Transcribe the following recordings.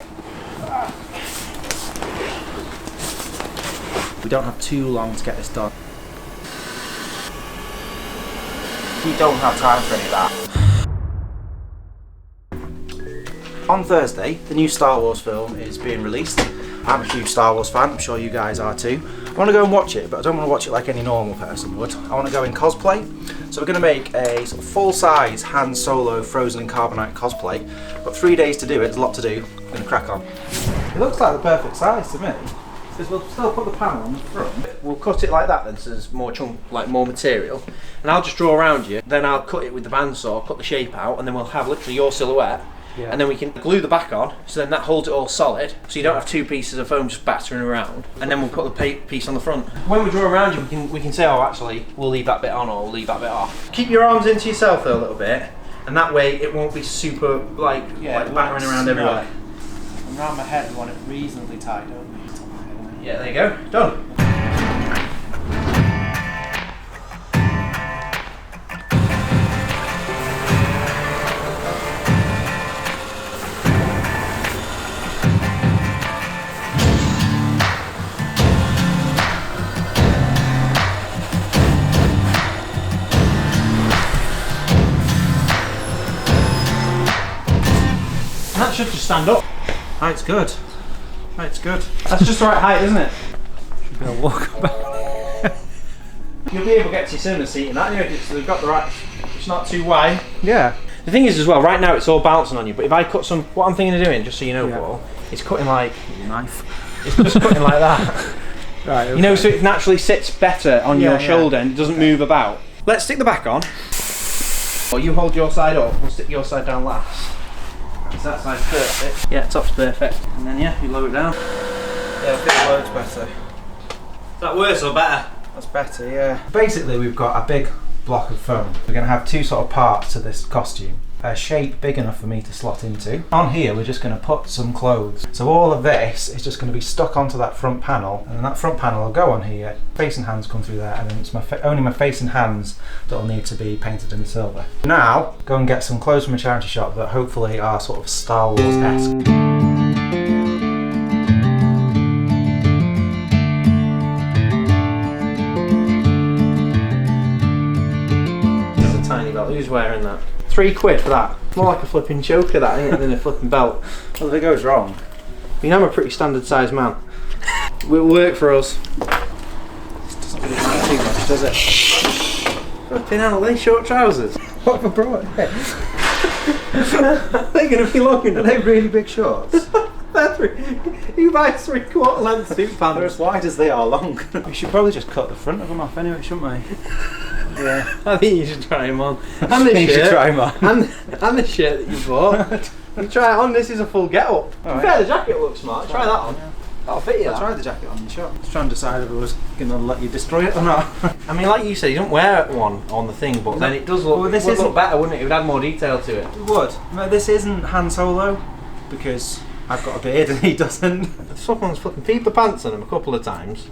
We don't have too long to get this done. We don't have time for any of that. On Thursday, the new Star Wars film is being released. I'm a huge Star Wars fan, I'm sure you guys are too. I want to go and watch it, but I don't want to watch it like any normal person would. I want to go in cosplay. So we're going to make a sort of full-size Han Solo frozen in carbonite cosplay. Got 3 days to do it, there's a lot to do. I'm going to crack on. It looks like the perfect size to me. Because we'll still put the panel on the front. We'll cut it like that then, so there's more more material. And I'll just draw around you, then I'll cut it with the bandsaw, cut the shape out, and then we'll have literally your silhouette. Yeah. And then we can glue the back on, so then that holds it all solid, so you don't have two pieces of foam just battering around. And then we'll put the piece on the front. When we draw around you, we can say, oh, actually, we'll leave that bit on or we'll leave that bit off. Keep your arms into yourself though a little bit, and that way it won't be super like battering around everywhere. And around my head, we want it reasonably tight, don't we? Yeah, there you go, done. That should just stand up. Height's good. Height's good. That's just the right height, isn't it? Should be able to walk about. You'll be able to get to your cinema seat in that anyway, so they've got the right, it's not too wide. Yeah. The thing is as well, right now it's all bouncing on you, but if I cut some, what I'm thinking of doing, just so you know, Paul, it's cutting like, knife. It's just cutting like that. Right, okay. You know, so it naturally sits better on your shoulder and it doesn't move about. Let's stick the back on. Or you hold your side up, we'll stick your side down last. Is that side's perfect? Yeah, top's perfect. And then you lower it down. Yeah, I think it loads better. Is that worse or better? That's better, yeah. Basically, we've got a big block of foam. We're going to have two sort of parts to this costume. A shape big enough for me to slot into. On here, we're just going to put some clothes. So all of this is just going to be stuck onto that front panel, and then that front panel will go on here. Face and hands come through there, and then it's only my face and hands that will need to be painted in silver. Now, go and get some clothes from a charity shop that hopefully are sort of Star Wars-esque. Who's wearing that? £3 for that. More like a flipping choker that, ain't it, than a flipping belt. Well, if it goes wrong. I mean, I'm a pretty standard sized man. It will work for us. This doesn't really matter too much, does it? Flipping hell, are they short trousers? What have I brought? They're going to be long enough. Are they really big shorts? You buy 3/4 length suit pants. They're as wide as they are long. We should probably just cut the front of them off anyway, shouldn't we? Yeah. I think you should try them on. And the you shirt. should try them on. And the shirt that you bought. You try it on, this is a full get up. To be fair, the jacket looks smart. Try that on. Yeah. That'll fit you. I'll try the jacket on in shop. I was trying to decide if I was going to let you destroy it or not. I mean, like you said, you don't wear one on the thing, but then it does look, well, this would look better, wouldn't it? It would add more detail to it. It would. No, this isn't Han Solo, because I've got a beard and he doesn't. Someone's fucking peed the pants on him a couple of times.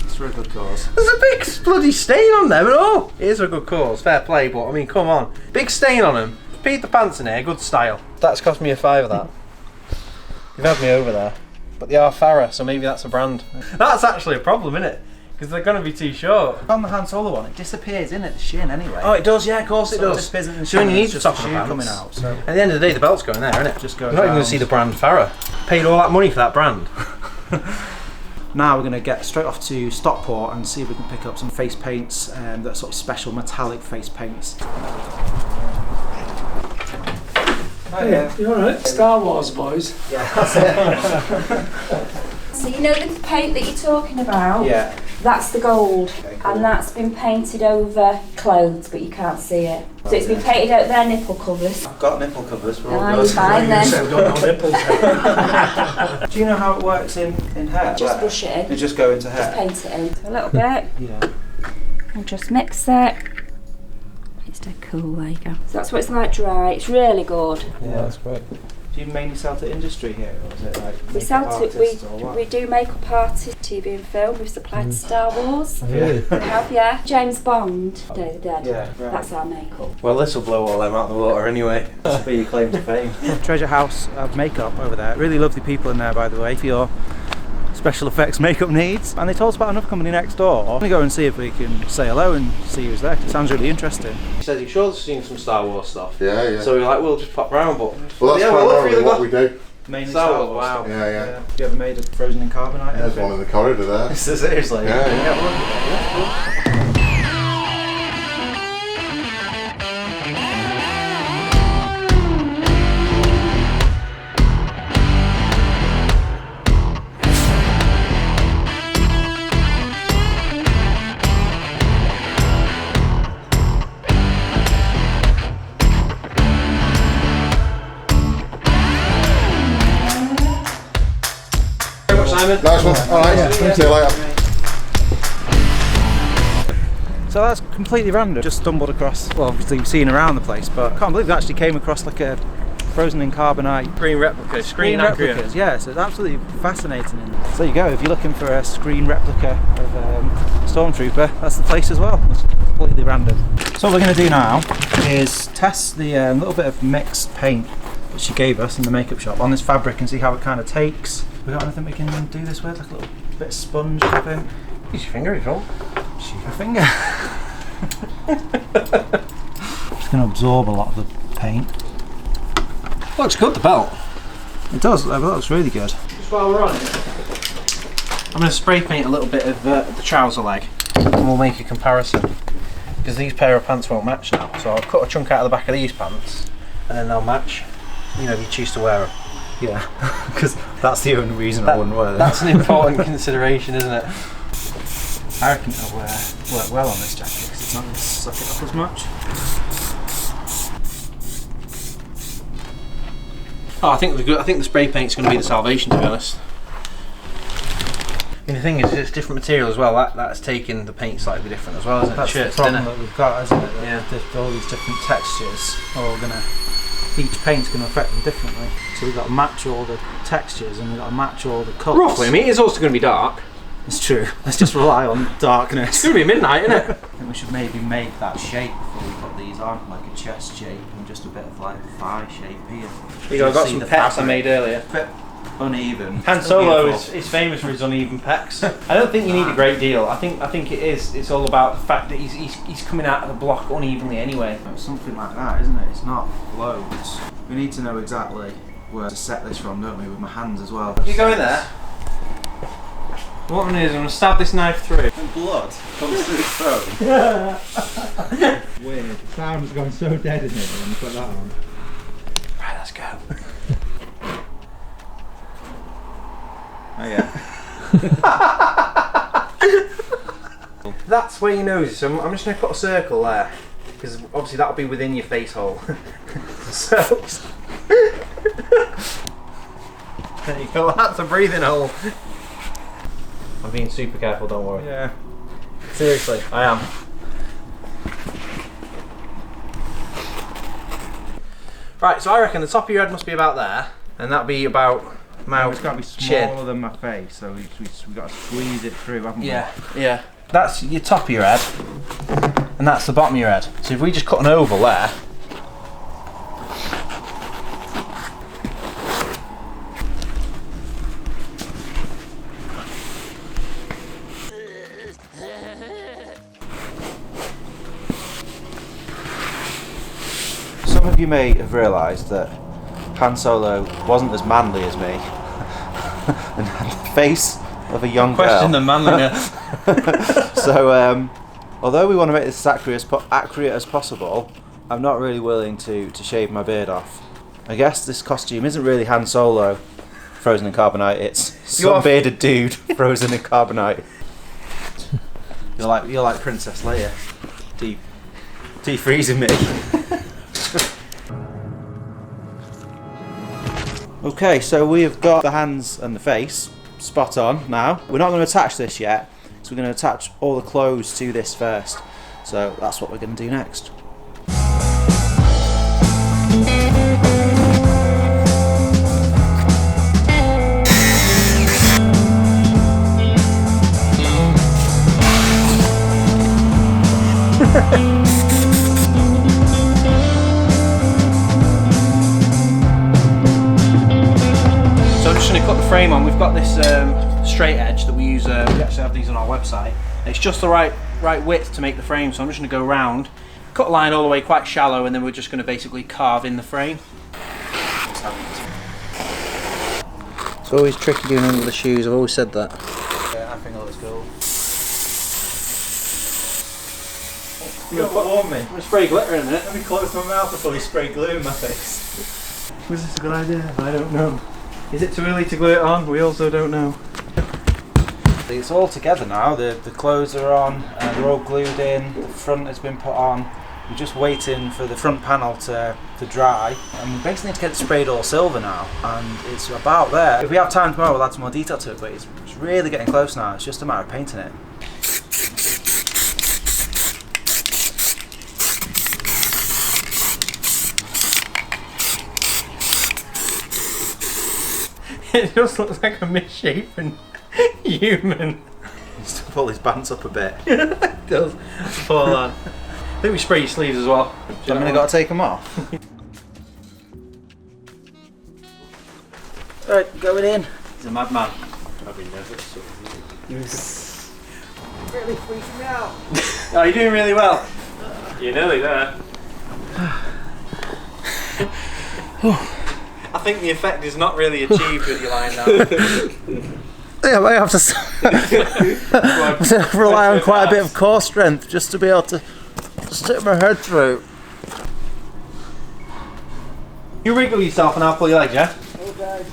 It's for a good cause. There's a big bloody stain on them and all. It is a good cause, fair play, but I mean, come on. Big stain on him. Peed the pants in here, good style. That's cost me a £5 that. You've had me over there. But they are Farah, so maybe that's a brand. That's actually a problem, isn't it? Because they're going to be too short. On the Han Solo one, it disappears in at the shin anyway. Oh, it does, yeah, of course it does. So it so you need just top the of the shoe pants. coming out. So at the end of the day, the belt's going there, isn't it? Just goes You're not even going round. to see the brand Farah. Paid all that money for that brand. Now we're going to get straight off to Stockport and see if we can pick up some face paints, that sort of special metallic face paints. Oh, yeah. You alright? Star Wars boys. Yeah, that's it. So you know the paint that you're talking about? Yeah. That's the gold, Okay, cool. and that's been painted over clothes, but you can't see it. So it's been painted out their nipple covers. I've got nipple covers. We're all Ah, good. you're fine then. Do you know how it works in hair? Just brush it in. You just go into hair? Just paint it in. So a little bit. Yeah. And just mix it. It's dead cool, there you go. So that's what it's like dry. It's really good. Yeah, that's great. Do you mainly sell to industry here, or is it like We makeup sell to artists or what? we do makeup artists, TV and film. We've supplied to Star Wars. Really? We have, yeah. James Bond, Day of the Dead. Yeah, right. That's our makeup. Well, this will blow all them out of the water anyway. That's where you claim to fame. Treasure House of Makeup over there. Really lovely people in there, by the way, for your special effects makeup needs. And they told us about another company next door. I'm going to go and see if we can say hello and see who's there. It sounds really interesting. He said, "You sure there's seen some Star Wars stuff?" Yeah, yeah. So we were like, "We'll just pop round." But Well, that's primarily what we do. Mainly Star Star Wars, Wars. wow. Yeah, yeah. Have you ever made a frozen in carbonite? There's one in the corridor there. Seriously? Yeah, Can you yeah. have a look at it? Simon. Nice one. Alright, see you later. So that's completely random. Just stumbled across, well, obviously we've seen around the place, but I can't believe we actually came across like a frozen in carbonite Screen replicas. Screen replicas. Yeah, so it's absolutely fascinating. So there you go. If you're looking for a screen replica of Stormtrooper, that's the place as well. It's completely random. So what we're going to do now is test the little bit of mixed paint that she gave us in the makeup shop on this fabric and see how it kind of takes. We got anything we can do this with? Like a little bit of sponge, I think. Use your finger, is all. Shoot your finger. It's going to absorb a lot of the paint. Looks good, the belt. It does. It looks really good. Just while we're on it, I'm going to spray paint a little bit of the trouser leg, and we'll make a comparison. Because these pair of pants won't match now, so I'll cut a chunk out of the back of these pants, and then they'll match. You know, if you choose to wear them. Yeah, because that's the only reason I wouldn't wear them. That's an important consideration, isn't it? I reckon it'll work well on this jacket because it's not going to suck it up as much. Oh, I think the spray paint's going to be the salvation, to be honest. And the thing is, it's different material as well. That's taking the paint slightly different as well, isn't it? That's the problem that we've got, isn't it? That all these different textures are all going to. Each paint's going to affect them differently. So we've got to match all the textures and we've got to match all the colours. Roughly, I mean, it's also going to be dark. It's true. Let's just rely on darkness. It's going to be midnight, isn't it? I think we should maybe make that shape before we put these on, like a chest shape and just a bit of like thigh shape here. I've got some pecs I made earlier. Bit uneven. Han Solo is famous for his uneven pecs. I don't think you need a great deal. I think it's all about the fact that he's coming out of the block unevenly anyway. Something like that, isn't it? It's not loads. We need to know exactly where to set this from, don't we, with my hands as well. You go in there. What I'm going to do is I'm going to stab this knife through. And blood comes through his throat. Weird. Sound's gone so dead in here when you put that on. Right, let's go. Oh yeah. That's where your nose is, so I'm just going to put a circle there. Because obviously that'll be within your face hole. So... there you go, that's a breathing hole. I'm being super careful, don't worry. Yeah. Seriously, I am. Right, so I reckon the top of your head must be about there, and that'll be about my It's got to be chin. smaller than my face, so we've got to squeeze it through, haven't we? Yeah. That's your top of your head, and that's the bottom of your head. So if we just cut an oval there, Some of you may have realised that Han Solo wasn't as manly as me and had the face of a young question girl. the manliness. So, although we want to make this as accurate as possible, I'm not really willing to shave my beard off. I guess this costume isn't really Han Solo frozen in carbonite, it's some bearded dude frozen in carbonite. You're like Princess Leia. Defreezing me. Okay, so we have got the hands and the face spot on now. We're not going to attach this yet, so we're going to attach all the clothes to this first. So that's what we're going to do next. just going to cut the frame on. We've got this straight edge that we use. We actually have these on our website. It's just the right width to make the frame, so I'm just going to go round, cut a line all the way quite shallow, and then we're just going to basically carve in the frame. It's always tricky doing under the shoes, I've always said that. Yeah, I think that looks cool. You're going to warm me. I'm going to spray glitter in it. Let me close my mouth before you spray glue in my face. Was this a good idea? I don't know. Is it too early to glue it on? We also don't know. It's all together now. The clothes are on, they're all glued in, the front has been put on. We're just waiting for the front panel to dry, and we basically need to get it sprayed all silver now, and it's about there. If we have time tomorrow we'll add some more detail to it, but it's really getting close now. It's just a matter of painting it. It just looks like a misshapen human. Just to pull his pants up a bit. It does. Fall on. I think we spray your sleeves as well. I mean, I've got to take them off. Alright, going in. He's a madman. I've been nervous. Really freaking me out. Oh, you're doing really well. You're nearly there. I think the effect is not really achieved with your line now. Yeah, I have to rely on quite a bit of core strength just to be able to stick my head through. You wriggle yourself and I'll pull your legs, yeah? Okay.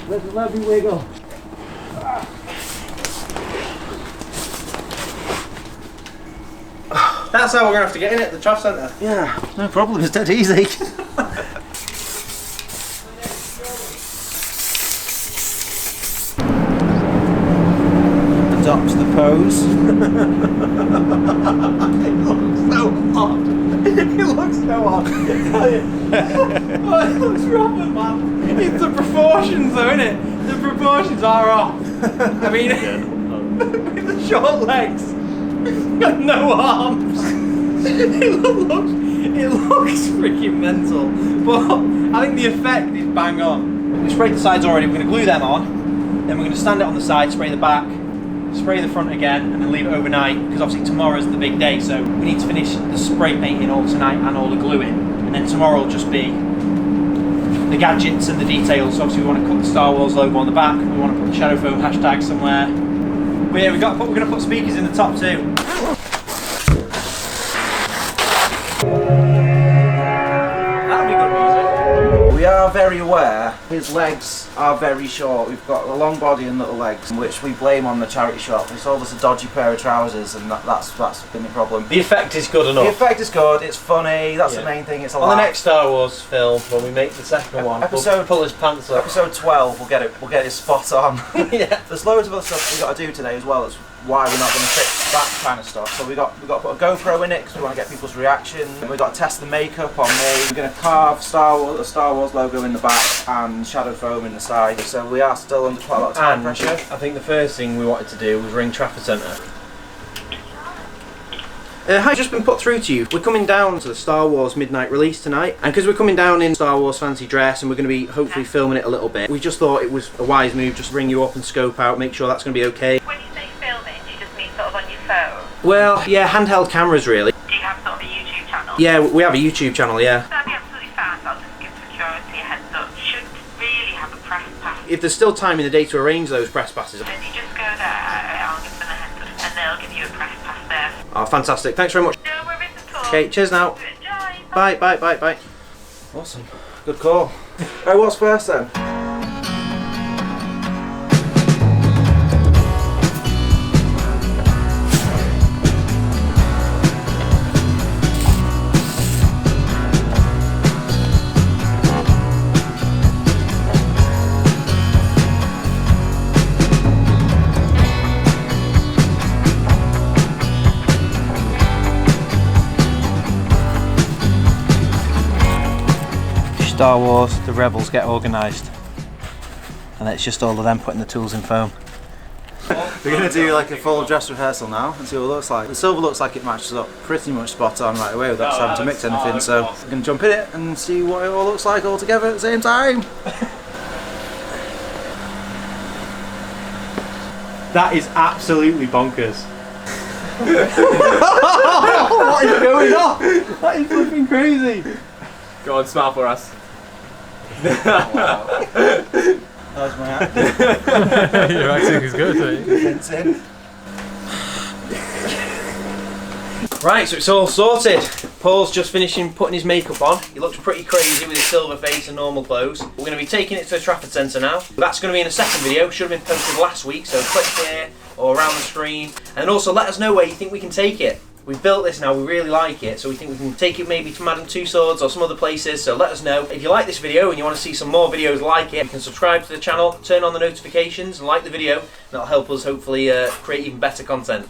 Let me wiggle. That's how we're going to have to get in at the Trafford Centre. Yeah, no problem, it's dead easy. Adopt the pose. It looks so odd. Oh, it looks proper, man. It's the proportions though, isn't it? The proportions are off. I mean, with the short legs and no arms. It looks freaking mental. But I think the effect is bang on. We sprayed the sides already, we're going to glue them on. Then we're going to stand it on the side, spray the back, spray the front again, and then leave it overnight, because obviously tomorrow's the big day, so we need to finish the spray painting all tonight and all the gluing, and then tomorrow will just be the gadgets and the details. So obviously we want to put the Star Wars logo on the back, we want to put the Shadow Foam hashtag somewhere. But yeah, we're going to put speakers in the top too. That'd be good music. We are very aware his legs are very short. We've got a long body and little legs, which we blame on the charity shop. They sold us a dodgy pair of trousers, and that's been the problem. The effect is good enough. The effect is good, it's funny, that's the main thing, it's a On the laugh. next Star Wars film, when we make the second one, we'll pull his pants up. Episode 12, we'll get it spot on. Yeah. There's loads of other stuff we've got to do today as well. That's why we're not going to fix that kind of stuff. So we've got to put a GoPro in it because we want to get people's reaction. We've got to test the makeup on me. We're going to carve the Star Wars logo in the back and Shadow Foam in the side. So we are still under quite a lot of time pressure. I think the first thing we wanted to do was ring Trafford Centre. Hi, just been put through to you. We're coming down to the Star Wars midnight release tonight, and because we're coming down in Star Wars fancy dress and we're going to be hopefully filming it a little bit, we just thought it was a wise move just to ring you up and scope out, make sure that's going to be okay. When you say filming, do you just mean sort of on your phone? Well, yeah, handheld cameras really. Do you have sort of a YouTube channel? Yeah, we have a YouTube channel, yeah. That'd be absolutely fine, so I'll just give security a heads up. You should really have a press pass. If there's still time in the day to arrange those press passes. Then you just go there, I'll give them a heads up, and they'll give you a press pass there. Oh, fantastic. Thanks very much. No worries at all. Okay, cheers now. Enjoy. Bye, bye, bye, bye. Awesome. Good call. Right, what's first then? Star Wars, the rebels get organised, and it's just all of them putting the tools in foam. We're going to do like a full dress rehearsal now and see what it looks like. The silver looks like it matches up pretty much spot on right away without having to mix anything, so we're going to jump in it and see what it all looks like all together at the same time. That is absolutely bonkers. What is going on? That is flipping crazy. Go on, smile for us. How's my act? Your acting is good, mate. Right, so it's all sorted. Paul's just finishing putting his makeup on. He looks pretty crazy with his silver face and normal clothes. We're going to be taking it to the Trafford Centre now. That's going to be in a second video. Should have been posted last week, so click here or around the screen. And also let us know where you think we can take it. We've built this now, we really like it, so we think we can take it maybe to Madame Tussauds or some other places, so let us know. If you like this video and you want to see some more videos like it, you can subscribe to the channel, turn on the notifications and like the video, and that'll help us hopefully create even better content.